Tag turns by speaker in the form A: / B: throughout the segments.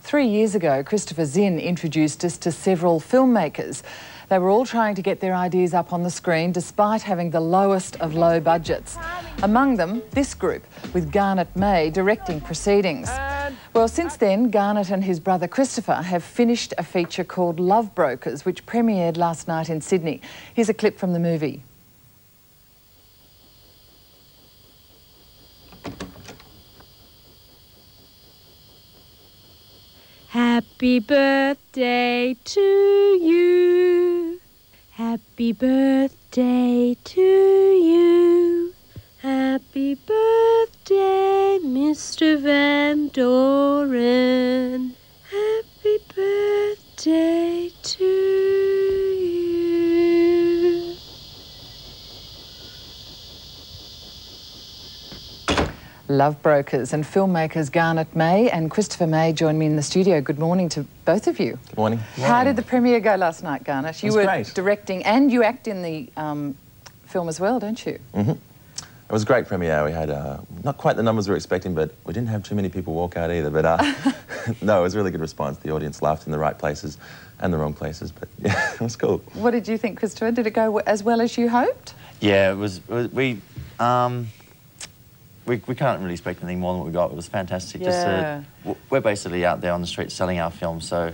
A: 3 years ago, Christopher Zinn introduced us to several filmmakers. They were all trying to get their ideas up on the screen despite having the lowest of low budgets. Among them, this group, with Garnet May directing proceedings. Well, since then, Garnet and his brother Christopher have finished a feature called Love Brokers, which premiered last night in Sydney. Here's a clip from the movie.
B: Happy birthday to you. Happy birthday to you. Happy birthday, Mr. Van Doren. Happy birthday to you.
A: Love Brokers and filmmakers Garnet May and Christopher May join me in the studio. Good morning to both of you.
C: Good morning.
A: How did the premiere go last night, Garnet? You were
C: great.
A: Directing and you act in the film as well, don't you?
C: Mm-hmm. It was a great premiere. We had not quite the numbers we were expecting, but we didn't have too many people walk out either. But no, it was a really good response. The audience laughed in the right places and the wrong places, but yeah, it was cool.
A: What did you think, Christopher? Did it go as well as you hoped?
D: Yeah, we can't really expect anything more than what we got. It was fantastic.
A: Yeah.
D: Just we're basically out there on the street selling our film, so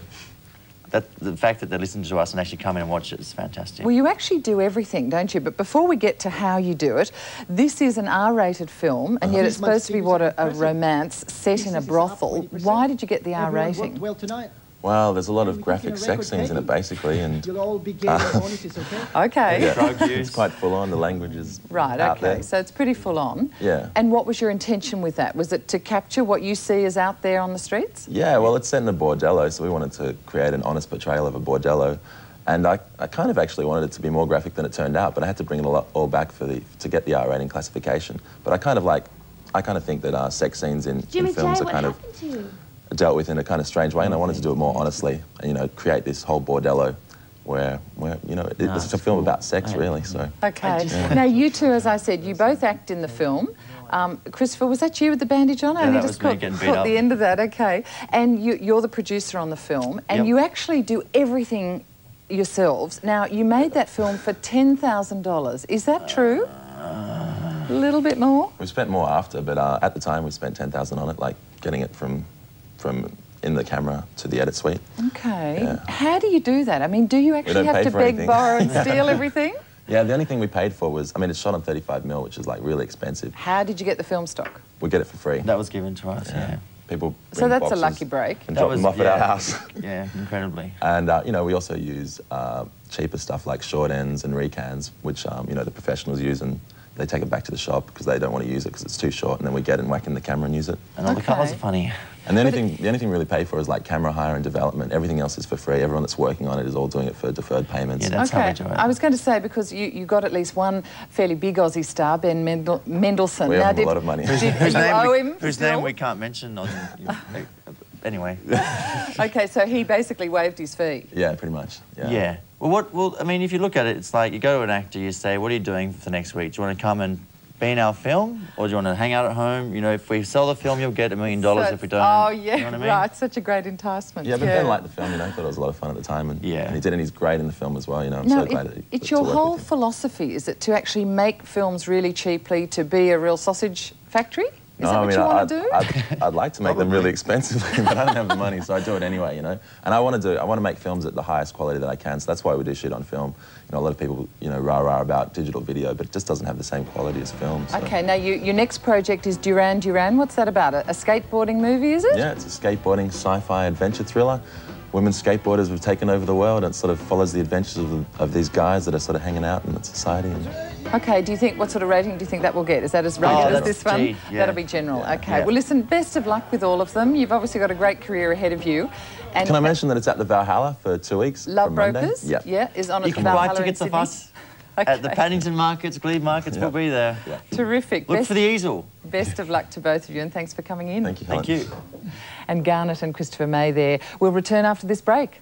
D: the fact that they listen to us and actually come in and watch it is fantastic.
A: Well, you actually do everything, don't you? But before we get to how you do it, this is an R-rated film, and yet it's supposed to be, what, a romance set in a brothel. Why did you get the R rating?
E: Well tonight.
C: Well, there's a lot of graphic sex scenes in it, basically, and
E: you'll all be gay and bonuses, okay?
A: Okay.
C: yeah,
D: Drug use.
C: it's quite full on. The language is
A: Right,
C: out
A: okay,
C: there.
A: so it's pretty full on.
C: Yeah.
A: And what was your intention with that? Was it to capture what you see as out there on the streets?
C: Yeah, well, it's set in a bordello, so we wanted to create an honest portrayal of a bordello. And I kind of actually wanted it to be more graphic than it turned out, but I had to bring it all back to get the R rating classification. But I kind of think that sex scenes in films are kind of dealt with in a kind of strange way, and I wanted to do it more honestly, and, you know, create this whole bordello where you know, it's a film about sex, really, so.
A: Okay. Now, you two, as I said, you both act in the film. Christopher, was that you with the bandage on?
D: Yeah,
A: I only
D: that
A: just
D: was me getting beat
A: caught
D: up.
A: the end of that, okay. And you're the producer on the film, and
D: Yep.
A: you actually do everything yourselves. Now, you made that film for $10,000. Is that true? A little bit more?
C: We spent more after, but at the time we spent $10,000 on it, like getting it from in the camera to the edit suite.
A: Okay.
C: Yeah.
A: How do you do that? I mean, do you actually have to beg, borrow and steal everything?
C: Yeah, the only thing we paid for was, I mean, it's shot on 35mm, which is like really expensive.
A: How did you get the film stock?
C: We get it for free.
D: That was given to us, yeah.
C: People
A: So
C: bring
A: that's
C: boxes
A: a lucky break.
C: and
D: That
C: drop
D: was-
C: them off at
D: yeah.
C: our house.
D: Yeah, incredibly.
C: And, you know, we also use cheaper stuff like short ends and recans, which, you know, the professionals use, and they take it back to the shop because they don't want to use it because it's too short, and then we get it and whack in the camera and use it.
D: And all the colours are funny.
C: And the only thing we really pay for is like camera hire and development. Everything else is for free. Everyone that's working on it is all doing it for deferred payments.
D: Yeah, that's how we do it.
A: I was going to say, because you got at least one fairly big Aussie star, Ben Mendelsohn.
C: We owe him a lot of money.
D: Whose name we can't mention on... Anyway.
A: Okay, so he basically waived his fee.
C: Yeah, pretty much. Yeah.
D: Yeah. Well, I mean, if you look at it, it's like you go to an actor, you say, what are you doing for the next week? Do you want to come and be in our film, or do you want to hang out at home? You know, if we sell the film, you'll get $1 million. If we don't.
A: Oh, yeah,
D: you know what I mean?
A: right. Such a great enticement.
C: Yeah, but Ben liked the film, you know, thought it was a lot of fun at the time, and,
D: yeah.
C: and he did, and he's great in the film as well, you know. I'm
A: No,
C: so glad that
A: it's your whole philosophy, is it, to actually make films really cheaply, to be a real sausage factory? Is that what you want to do?
C: I'd like to make them really expensively, but I don't have the money, so I do it anyway, you know. And I want to make films at the highest quality that I can, so that's why we do shit on film. You know, a lot of people, you know, rah-rah about digital video, but it just doesn't have the same quality as film. So.
A: Okay, now your next project is Duran Duran. What's that about? A skateboarding movie, is it?
C: Yeah, it's a skateboarding sci-fi adventure thriller. Women skateboarders have taken over the world, and it sort of follows the adventures of these guys that are sort of hanging out in society. And...
A: Okay, do you think, what sort of rating do you think that will get? Is that as rated as this one?
D: Yeah.
A: That'll be general.
C: Yeah.
A: Okay,
D: Yeah.
A: well listen, best of luck with all of them. You've obviously got a great career ahead of you. And
C: can I mention that it's at the Valhalla for 2 weeks?
A: Love
C: from Monday?
A: Brokers?
C: Yeah.
A: Yeah, is on at
D: You
A: the
D: can buy
A: Valhalla in
D: tickets off
A: Sydney.
D: us at the Paddington markets, Glebe markets, we'll be there.
C: Yeah.
A: Terrific.
D: Look for the easel.
A: Best of luck to both of you, and thanks for coming in.
C: Thank you, Helen.
D: Thank you.
A: And Garnet and Christopher May there. We'll return after this break.